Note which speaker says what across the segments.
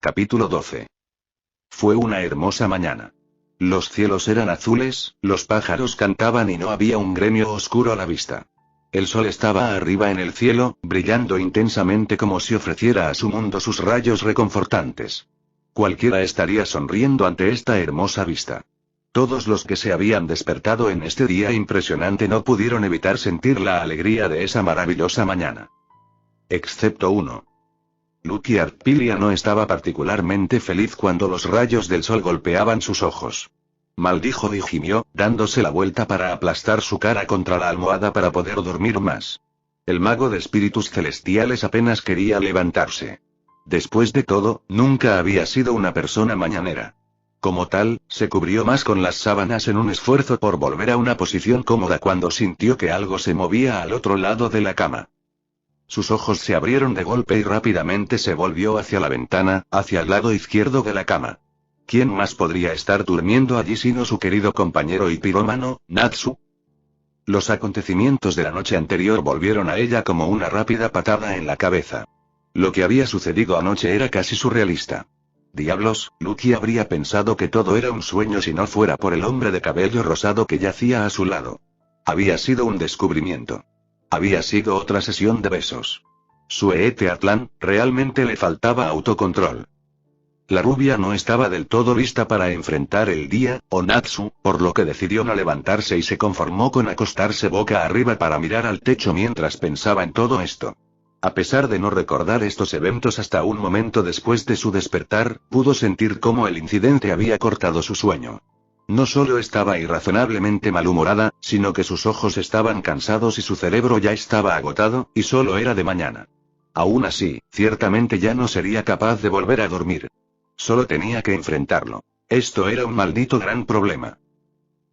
Speaker 1: Capítulo 12. Fue una hermosa mañana. Los cielos eran azules, los pájaros cantaban y no había un gremio oscuro a la vista. El sol estaba arriba en el cielo, brillando intensamente como si ofreciera a su mundo sus rayos reconfortantes. Cualquiera estaría sonriendo ante esta hermosa vista. Todos los que se habían despertado en este día impresionante no pudieron evitar sentir la alegría de esa maravillosa mañana. Excepto uno. Lucky Arpilia no estaba particularmente feliz cuando los rayos del sol golpeaban sus ojos. Maldijo y gimió, dándose la vuelta para aplastar su cara contra la almohada para poder dormir más. El mago de espíritus celestiales apenas quería levantarse. Después de todo, nunca había sido una persona mañanera. Como tal, se cubrió más con las sábanas en un esfuerzo por volver a una posición cómoda cuando sintió que algo se movía al otro lado de la cama. Sus ojos se abrieron de golpe y rápidamente se volvió hacia la ventana, hacia el lado izquierdo de la cama. ¿Quién más podría estar durmiendo allí sino su querido compañero y pirómano, Natsu? Los acontecimientos de la noche anterior volvieron a ella como una rápida patada en la cabeza. Lo que había sucedido anoche era casi surrealista. Diablos, Lucky habría pensado que todo era un sueño si no fuera por el hombre de cabello rosado que yacía a su lado. Había sido un descubrimiento. Había sido otra sesión de besos. Suete Atlan, realmente le faltaba autocontrol. La rubia no estaba del todo lista para enfrentar el día, o Natsu, por lo que decidió no levantarse y se conformó con acostarse boca arriba para mirar al techo mientras pensaba en todo esto. A pesar de no recordar estos eventos hasta un momento después de su despertar, pudo sentir cómo el incidente había cortado su sueño. No solo estaba irrazonablemente malhumorada, sino que sus ojos estaban cansados y su cerebro ya estaba agotado, y solo era de mañana. Aún así, ciertamente ya no sería capaz de volver a dormir. Solo tenía que enfrentarlo. Esto era un maldito gran problema.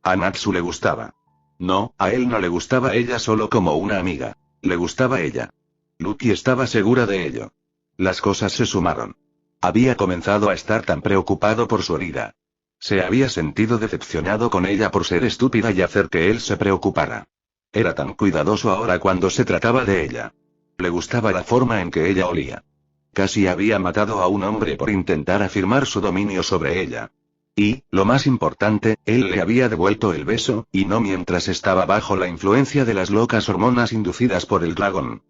Speaker 1: A Natsu le gustaba. No, a él no le gustaba ella solo como una amiga. Le gustaba ella. Lucky estaba segura de ello. Las cosas se sumaron. Había comenzado a estar tan preocupado por su herida. Se había sentido decepcionado con ella por ser estúpida y hacer que él se preocupara. Era tan cuidadoso ahora cuando se trataba de ella. Le gustaba la forma en que ella olía. Casi había matado a un hombre por intentar afirmar su dominio sobre ella. Y, lo más importante, él le había devuelto el beso, y no mientras estaba bajo la influencia de las locas hormonas inducidas por el dragón.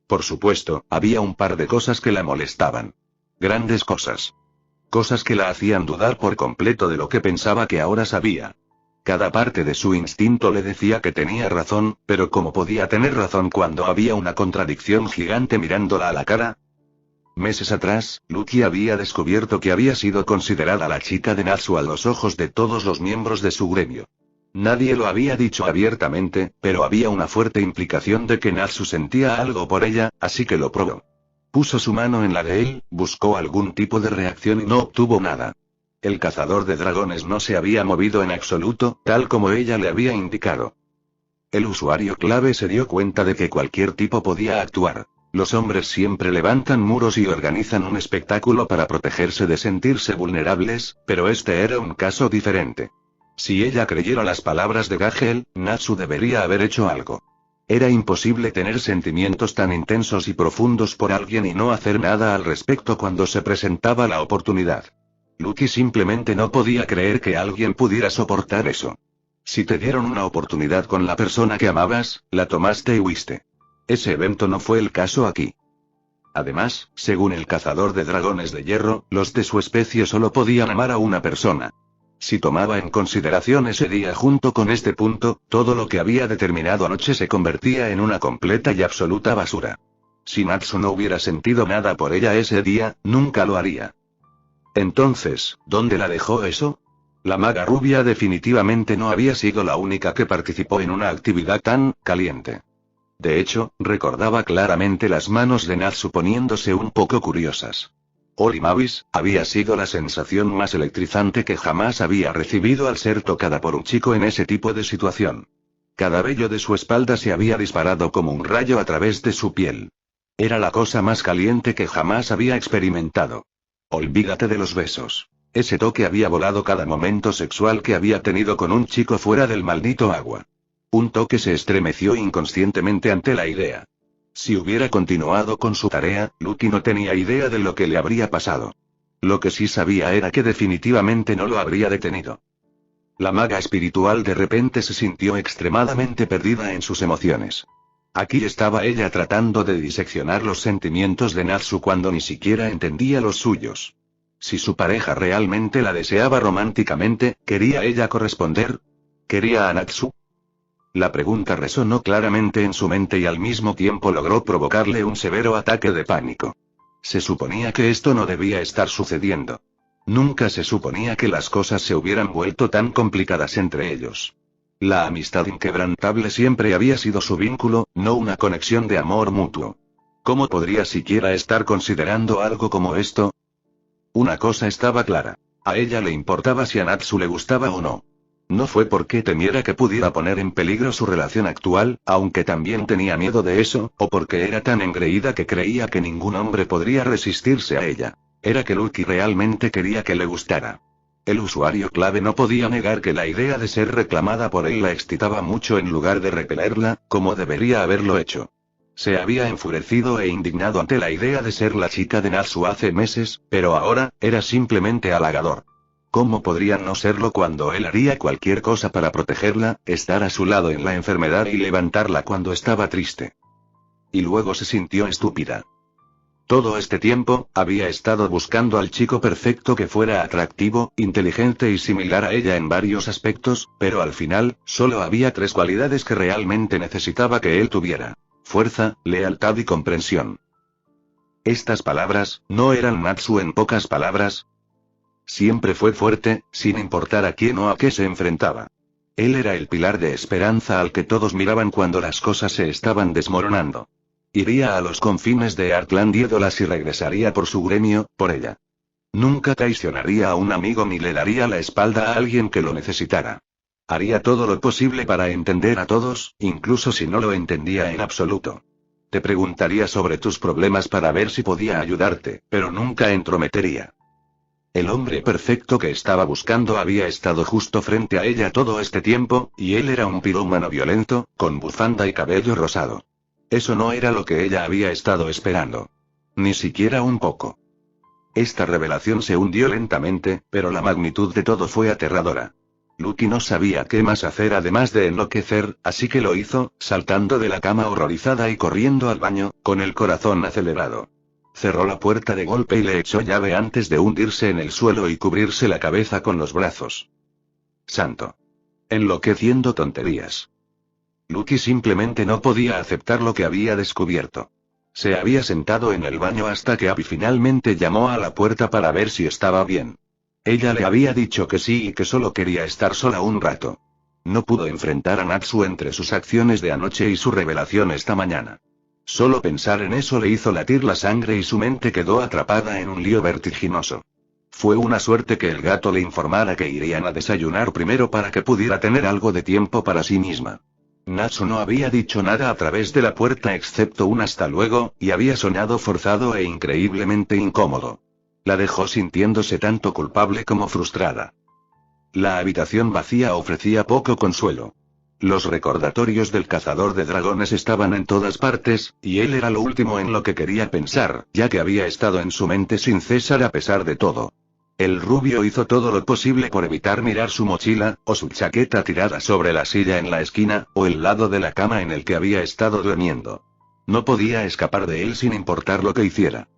Speaker 1: Por supuesto, había un par de cosas que la molestaban. Grandes cosas. Cosas que la hacían dudar por completo de lo que pensaba que ahora sabía. Cada parte de su instinto le decía que tenía razón, pero ¿cómo podía tener razón cuando había una contradicción gigante mirándola a la cara? Meses atrás, Lucky había descubierto que había sido considerada la chica de Natsu a los ojos de todos los miembros de su gremio. Nadie lo había dicho abiertamente, pero había una fuerte implicación de que Natsu sentía algo por ella, así que lo probó. Puso su mano en la de él, buscó algún tipo de reacción y no obtuvo nada. El cazador de dragones no se había movido en absoluto, tal como ella le había indicado. El usuario clave se dio cuenta de que cualquier tipo podía actuar. Los hombres siempre levantan muros y organizan un espectáculo para protegerse de sentirse vulnerables, pero este era un caso diferente. Si ella creyera las palabras de Gagel, Natsu debería haber hecho algo. Era imposible tener sentimientos tan intensos y profundos por alguien y no hacer nada al respecto cuando se presentaba la oportunidad. Lucky simplemente no podía creer que alguien pudiera soportar eso. Si te dieron una oportunidad con la persona que amabas, la tomaste y huiste. Ese evento no fue el caso aquí. Además, según el cazador de dragones de hierro, los de su especie solo podían amar a una persona. Si tomaba en consideración ese día junto con este punto, todo lo que había determinado anoche se convertía en una completa y absoluta basura. Si Natsu no hubiera sentido nada por ella ese día, nunca lo haría. Entonces, ¿dónde la dejó eso? La maga rubia definitivamente no había sido la única que participó en una actividad tan caliente. De hecho, recordaba claramente las manos de Natsu poniéndose un poco curiosas. Holy Mavis, había sido la sensación más electrizante que jamás había recibido al ser tocada por un chico en ese tipo de situación. Cada vello de su espalda se había disparado como un rayo a través de su piel. Era la cosa más caliente que jamás había experimentado. Olvídate de los besos. Ese toque había volado cada momento sexual que había tenido con un chico fuera del maldito agua. Un toque se estremeció inconscientemente ante la idea. Si hubiera continuado con su tarea, Lucky no tenía idea de lo que le habría pasado. Lo que sí sabía era que definitivamente no lo habría detenido. La maga espiritual de repente se sintió extremadamente perdida en sus emociones. Aquí estaba ella tratando de diseccionar los sentimientos de Natsu cuando ni siquiera entendía los suyos. Si su pareja realmente la deseaba románticamente, ¿quería ella corresponder? ¿Quería a Natsu? La pregunta resonó claramente en su mente y al mismo tiempo logró provocarle un severo ataque de pánico. Se suponía que esto no debía estar sucediendo. Nunca se suponía que las cosas se hubieran vuelto tan complicadas entre ellos. La amistad inquebrantable siempre había sido su vínculo, no una conexión de amor mutuo. ¿Cómo podría siquiera estar considerando algo como esto? Una cosa estaba clara. A ella le importaba si a Natsu le gustaba o no. No fue porque temiera que pudiera poner en peligro su relación actual, aunque también tenía miedo de eso, o porque era tan engreída que creía que ningún hombre podría resistirse a ella. Era que Lucky realmente quería que le gustara. El usuario clave no podía negar que la idea de ser reclamada por él la excitaba mucho en lugar de repelerla, como debería haberlo hecho. Se había enfurecido e indignado ante la idea de ser la chica de Natsu hace meses, pero ahora, era simplemente halagador. ¿Cómo podría no serlo cuando él haría cualquier cosa para protegerla, estar a su lado en la enfermedad y levantarla cuando estaba triste? Y luego se sintió estúpida. Todo este tiempo, había estado buscando al chico perfecto que fuera atractivo, inteligente y similar a ella en varios aspectos, pero al final, solo había 3 cualidades que realmente necesitaba que él tuviera: fuerza, lealtad y comprensión. Estas palabras, ¿no eran Natsu en pocas palabras? Siempre fue fuerte, sin importar a quién o a qué se enfrentaba. Él era el pilar de esperanza al que todos miraban cuando las cosas se estaban desmoronando. Iría a los confines de Heartland Ídolas y regresaría por su gremio, por ella. Nunca traicionaría a un amigo ni le daría la espalda a alguien que lo necesitara. Haría todo lo posible para entender a todos, incluso si no lo entendía en absoluto. Te preguntaría sobre tus problemas para ver si podía ayudarte, pero nunca entrometería. El hombre perfecto que estaba buscando había estado justo frente a ella todo este tiempo, y él era un pirómano violento, con bufanda y cabello rosado. Eso no era lo que ella había estado esperando. Ni siquiera un poco. Esta revelación se hundió lentamente, pero la magnitud de todo fue aterradora. Lucky no sabía qué más hacer además de enloquecer, así que lo hizo, saltando de la cama horrorizada y corriendo al baño, con el corazón acelerado. Cerró la puerta de golpe y le echó llave antes de hundirse en el suelo y cubrirse la cabeza con los brazos. Santo. Enloqueciendo tonterías. Lucky simplemente no podía aceptar lo que había descubierto. Se había sentado en el baño hasta que Abby finalmente llamó a la puerta para ver si estaba bien. Ella le había dicho que sí y que solo quería estar sola un rato. No pudo enfrentar a Natsu entre sus acciones de anoche y su revelación esta mañana. Solo pensar en eso le hizo latir la sangre y su mente quedó atrapada en un lío vertiginoso. Fue una suerte que el gato le informara que irían a desayunar primero para que pudiera tener algo de tiempo para sí misma. Natsu no había dicho nada a través de la puerta excepto un hasta luego, y había sonado forzado e increíblemente incómodo. La dejó sintiéndose tanto culpable como frustrada. La habitación vacía ofrecía poco consuelo. Los recordatorios del cazador de dragones estaban en todas partes, y él era lo último en lo que quería pensar, ya que había estado en su mente sin cesar a pesar de todo. El rubio hizo todo lo posible por evitar mirar su mochila, o su chaqueta tirada sobre la silla en la esquina, o el lado de la cama en el que había estado durmiendo. No podía escapar de él sin importar lo que hiciera.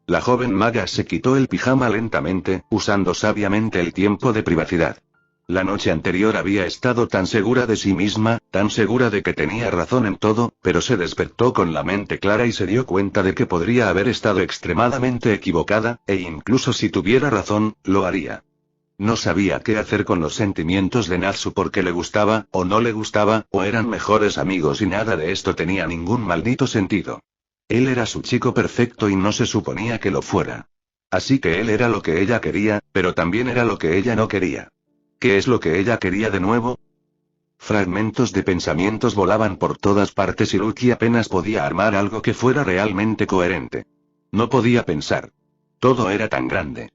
Speaker 1: La joven maga se quitó el pijama lentamente, usando sabiamente el tiempo de privacidad. La noche anterior había estado tan segura de sí misma, tan segura de que tenía razón en todo, pero se despertó con la mente clara y se dio cuenta de que podría haber estado extremadamente equivocada, e incluso si tuviera razón, lo haría. No sabía qué hacer con los sentimientos de Natsu porque le gustaba, o no le gustaba, o eran mejores amigos y nada de esto tenía ningún maldito sentido. Él era su chico perfecto y no se suponía que lo fuera. Así que él era lo que ella quería, pero también era lo que ella no quería. ¿Qué es lo que ella quería de nuevo? Fragmentos de pensamientos volaban por todas partes y Lucky apenas podía armar algo que fuera realmente coherente. No podía pensar. Todo era tan grande.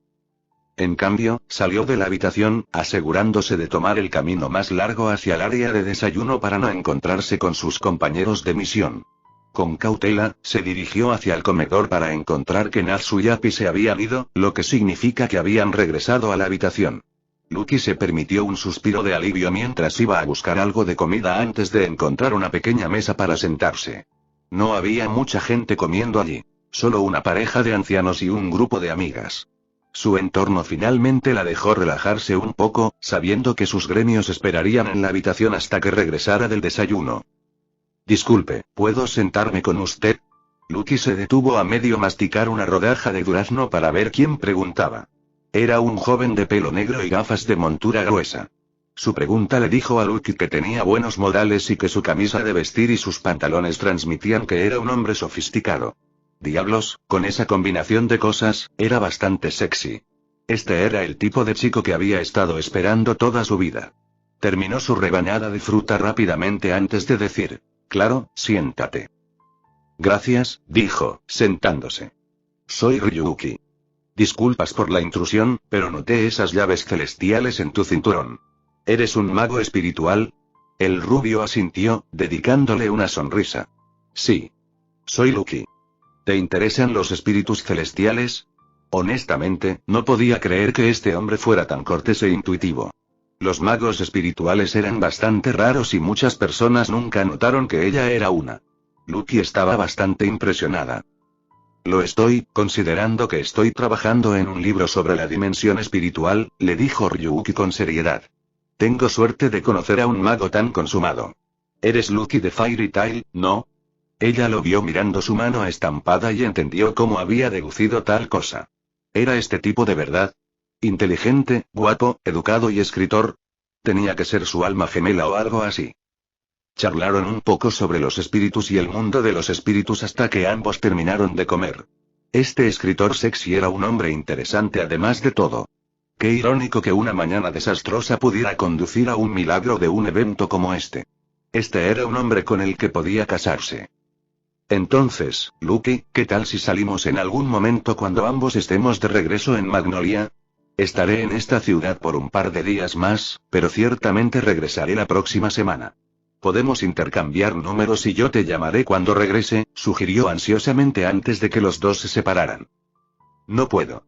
Speaker 1: En cambio, salió de la habitación, asegurándose de tomar el camino más largo hacia el área de desayuno para no encontrarse con sus compañeros de misión. Con cautela, se dirigió hacia el comedor para encontrar que Natsu y Api se habían ido, lo que significa que habían regresado a la habitación. Lucky se permitió un suspiro de alivio mientras iba a buscar algo de comida antes de encontrar una pequeña mesa para sentarse. No había mucha gente comiendo allí. Solo una pareja de ancianos y un grupo de amigas. Su entorno finalmente la dejó relajarse un poco, sabiendo que sus gremios esperarían en la habitación hasta que regresara del desayuno. Disculpe, ¿puedo sentarme con usted? Lucky se detuvo a medio masticar una rodaja de durazno para ver quién preguntaba. Era un joven de pelo negro y gafas de montura gruesa. Su pregunta le dijo a Lucky que tenía buenos modales y que su camisa de vestir y sus pantalones transmitían que era un hombre sofisticado. Diablos, con esa combinación de cosas, era bastante sexy. Este era el tipo de chico que había estado esperando toda su vida. Terminó su rebanada de fruta rápidamente antes de decir, claro, siéntate. Gracias, dijo, sentándose. Soy Ryuki. Disculpas por la intrusión, pero noté esas llaves celestiales en tu cinturón. ¿Eres un mago espiritual? El rubio asintió, dedicándole una sonrisa. Sí. Soy Lucky. ¿Te interesan los espíritus celestiales? Honestamente, no podía creer que este hombre fuera tan cortés e intuitivo. Los magos espirituales eran bastante raros y muchas personas nunca notaron que ella era una. Lucky estaba bastante impresionada. Lo estoy, considerando que estoy trabajando en un libro sobre la dimensión espiritual, le dijo Ryuki con seriedad. Tengo suerte de conocer a un mago tan consumado. Eres Lucky de Fairy Tail, ¿no? Ella lo vio mirando su mano estampada y entendió cómo había deducido tal cosa. ¿Era este tipo de verdad? Inteligente, guapo, educado y escritor. Tenía que ser su alma gemela o algo así. Charlaron un poco sobre los espíritus y el mundo de los espíritus hasta que ambos terminaron de comer. Este escritor sexy era un hombre interesante además de todo. Qué irónico que una mañana desastrosa pudiera conducir a un milagro de un evento como este. Este era un hombre con el que podía casarse. Entonces, Lucky, ¿qué tal si salimos en algún momento cuando ambos estemos de regreso en Magnolia? Estaré en esta ciudad por un par de días más, pero ciertamente regresaré la próxima semana. Podemos intercambiar números y yo te llamaré cuando regrese, sugirió ansiosamente antes de que los dos se separaran. No puedo.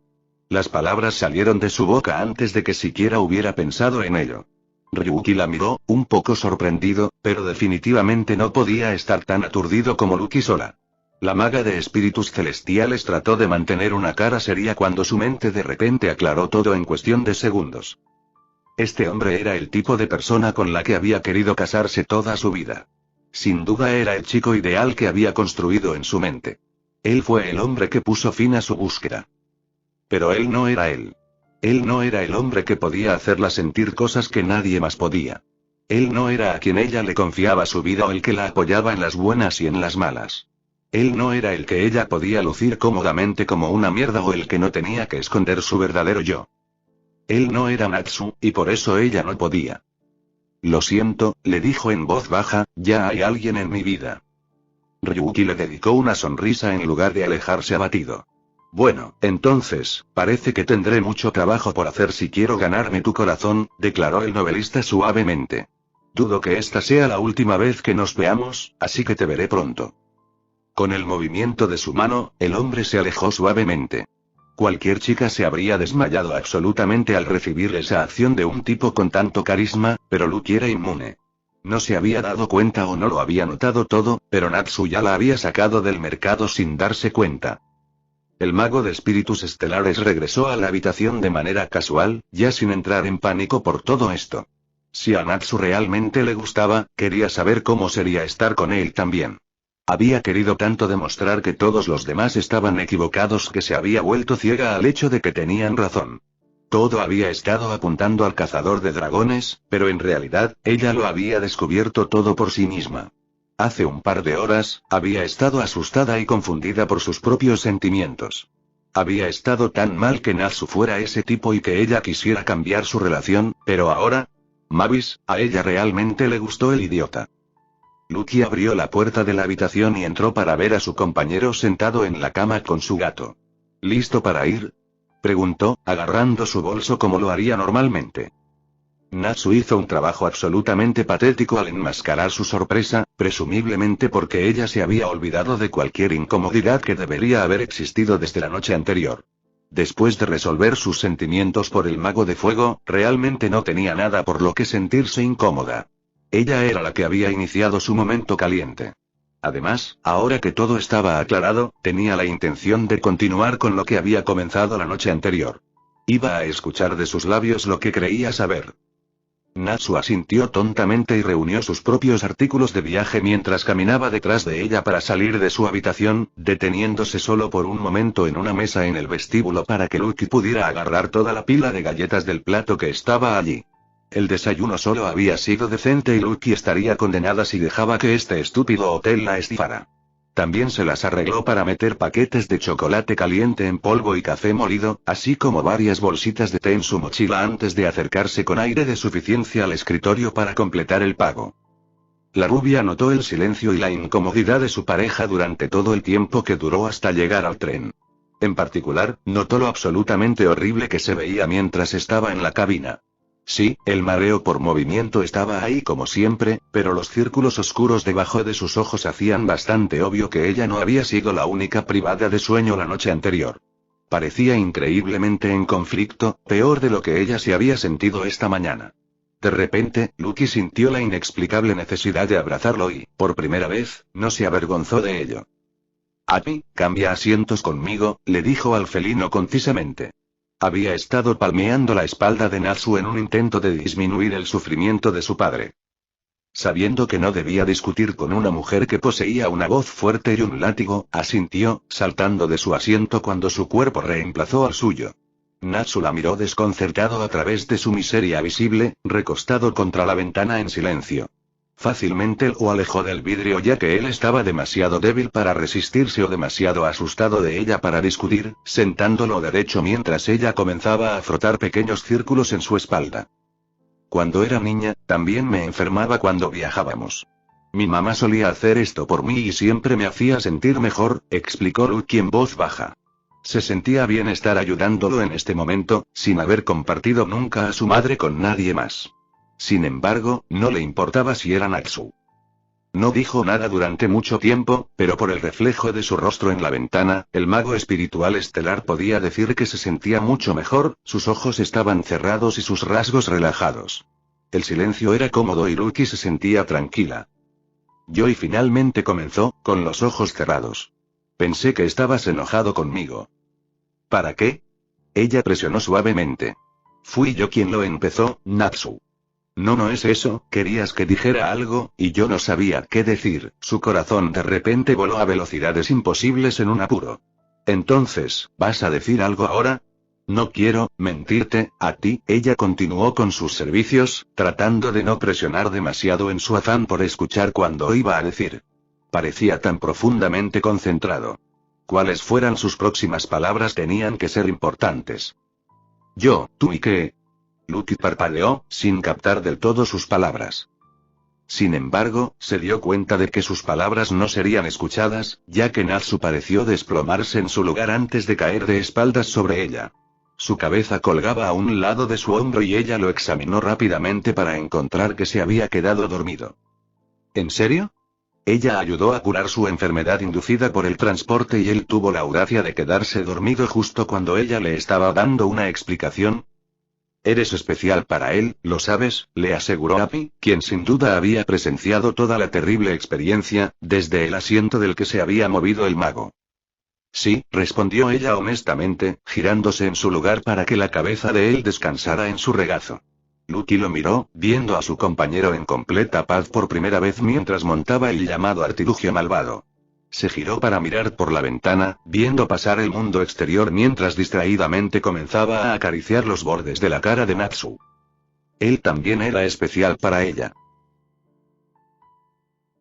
Speaker 1: Las palabras salieron de su boca antes de que siquiera hubiera pensado en ello. Ryuki la miró, un poco sorprendido, pero definitivamente no podía estar tan aturdido como Lucky sola. La maga de espíritus celestiales trató de mantener una cara seria cuando su mente de repente aclaró todo en cuestión de segundos. Este hombre era el tipo de persona con la que había querido casarse toda su vida. Sin duda era el chico ideal que había construido en su mente. Él fue el hombre que puso fin a su búsqueda. Pero él no era él. Él no era el hombre que podía hacerla sentir cosas que nadie más podía. Él no era a quien ella le confiaba su vida o el que la apoyaba en las buenas y en las malas. Él no era el que ella podía lucir cómodamente como una mierda o el que no tenía que esconder su verdadero yo. Él no era Natsu, y por eso ella no podía. Lo siento, le dijo en voz baja, ya hay alguien en mi vida. Ryuki le dedicó una sonrisa en lugar de alejarse abatido. Bueno, entonces, parece que tendré mucho trabajo por hacer si quiero ganarme tu corazón, declaró el novelista suavemente. Dudo que esta sea la última vez que nos veamos, así que te veré pronto. Con el movimiento de su mano, el hombre se alejó suavemente. Cualquier chica se habría desmayado absolutamente al recibir esa acción de un tipo con tanto carisma, pero Lucky era inmune. No se había dado cuenta o no lo había notado todo, pero Natsu ya la había sacado del mercado sin darse cuenta. El mago de espíritus estelares regresó a la habitación de manera casual, ya sin entrar en pánico por todo esto. Si a Natsu realmente le gustaba, quería saber cómo sería estar con él también. Había querido tanto demostrar que todos los demás estaban equivocados que se había vuelto ciega al hecho de que tenían razón. Todo había estado apuntando al cazador de dragones, pero en realidad, ella lo había descubierto todo por sí misma. Hace un par de horas, había estado asustada y confundida por sus propios sentimientos. Había estado tan mal que Natsu fuera ese tipo y que ella quisiera cambiar su relación, pero ahora... Mavis, a ella realmente le gustó el idiota. Lucky abrió la puerta de la habitación y entró para ver a su compañero sentado en la cama con su gato. ¿Listo para ir?, preguntó, agarrando su bolso como lo haría normalmente. Natsu hizo un trabajo absolutamente patético al enmascarar su sorpresa, presumiblemente porque ella se había olvidado de cualquier incomodidad que debería haber existido desde la noche anterior. Después de resolver sus sentimientos por el mago de fuego, realmente no tenía nada por lo que sentirse incómoda. Ella era la que había iniciado su momento caliente. Además, ahora que todo estaba aclarado, tenía la intención de continuar con lo que había comenzado la noche anterior. Iba a escuchar de sus labios lo que creía saber. Natsu asintió tontamente y reunió sus propios artículos de viaje mientras caminaba detrás de ella para salir de su habitación, deteniéndose solo por un momento en una mesa en el vestíbulo para que Lucky pudiera agarrar toda la pila de galletas del plato que estaba allí. El desayuno solo había sido decente y Lucky estaría condenada si dejaba que este estúpido hotel la estafara. También se las arregló para meter paquetes de chocolate caliente en polvo y café molido, así como varias bolsitas de té en su mochila antes de acercarse con aire de suficiencia al escritorio para completar el pago. La rubia notó el silencio y la incomodidad de su pareja durante todo el tiempo que duró hasta llegar al tren. En particular, notó lo absolutamente horrible que se veía mientras estaba en la cabina. Sí, el mareo por movimiento estaba ahí como siempre, pero los círculos oscuros debajo de sus ojos hacían bastante obvio que ella no había sido la única privada de sueño la noche anterior. Parecía increíblemente en conflicto, peor de lo que ella se había sentido esta mañana. De repente, Lucky sintió la inexplicable necesidad de abrazarlo y, por primera vez, no se avergonzó de ello. «Abby, cambia asientos conmigo», le dijo al felino concisamente. Había estado palmeando la espalda de Natsu en un intento de disminuir el sufrimiento de su padre. Sabiendo que no debía discutir con una mujer que poseía una voz fuerte y un látigo, asintió, saltando de su asiento cuando su cuerpo reemplazó al suyo. Natsu la miró desconcertado a través de su miseria visible, recostado contra la ventana en silencio. Fácilmente lo alejó del vidrio ya que él estaba demasiado débil para resistirse o demasiado asustado de ella para discutir, sentándolo derecho mientras ella comenzaba a frotar pequeños círculos en su espalda. Cuando era niña, también me enfermaba cuando viajábamos. Mi mamá solía hacer esto por mí y siempre me hacía sentir mejor, explicó Lucky en voz baja. Se sentía bien estar ayudándolo en este momento, sin haber compartido nunca a su madre con nadie más. Sin embargo, no le importaba si era Natsu. No dijo nada durante mucho tiempo, pero por el reflejo de su rostro en la ventana, el mago espiritual estelar podía decir que se sentía mucho mejor, sus ojos estaban cerrados y sus rasgos relajados. El silencio era cómodo y Lucky se sentía tranquila. Joy finalmente comenzó, con los ojos cerrados. Pensé que estabas enojado conmigo. ¿Para qué? Ella presionó suavemente. Fui yo quien lo empezó, Natsu. No es eso, querías que dijera algo, y yo no sabía qué decir. Su corazón de repente voló a velocidades imposibles en un apuro. Entonces, ¿vas a decir algo ahora? No quiero mentirte a ti, ella continuó con sus servicios, tratando de no presionar demasiado en su afán por escuchar cuando iba a decir. Parecía tan profundamente concentrado. Cuáles fueran sus próximas palabras tenían que ser importantes. ¿Tú y qué? Lucky parpadeó, sin captar del todo sus palabras. Sin embargo, se dio cuenta de que sus palabras no serían escuchadas, ya que Natsu pareció desplomarse en su lugar antes de caer de espaldas sobre ella. Su cabeza colgaba a un lado de su hombro y ella lo examinó rápidamente para encontrar que se había quedado dormido. ¿En serio? Ella ayudó a curar su enfermedad inducida por el transporte y él tuvo la audacia de quedarse dormido justo cuando ella le estaba dando una explicación. Eres especial para él, lo sabes, le aseguró Abby, quien sin duda había presenciado toda la terrible experiencia, desde el asiento del que se había movido el mago. Sí, respondió ella honestamente, girándose en su lugar para que la cabeza de él descansara en su regazo. Lucky lo miró, viendo a su compañero en completa paz por primera vez mientras montaba el llamado artilugio malvado. Se giró para mirar por la ventana, viendo pasar el mundo exterior mientras distraídamente comenzaba a acariciar los bordes de la cara de Natsu. Él también era especial para ella.